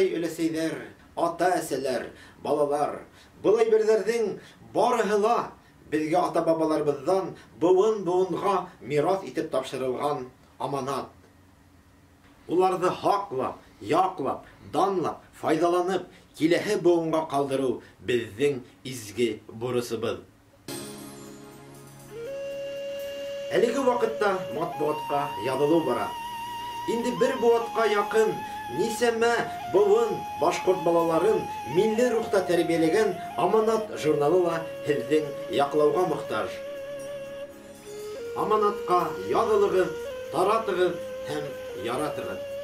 Хөрмәтле өләсәйләр, ата-әсәләр, балалар, был әйберләрнең барыһы ла безгә ата-бабаларыбыздан буын-буынга мирас итеп тапшырылган аманат. Уларны хаклап, яклап, данлап, файдаланып, киләһе буынга калдыру безнең изге бурысыбыз. Әлеге вакытта матбугатка язылу бара. Инде бер буатка якын нисәмә буын башкорт балаларын милли рухта тәрбияләгән Аманат журналы ла һезнең яклауга мохтаҗ. Аманатка язылыгыз, таратыгыз һәм яратыгыз.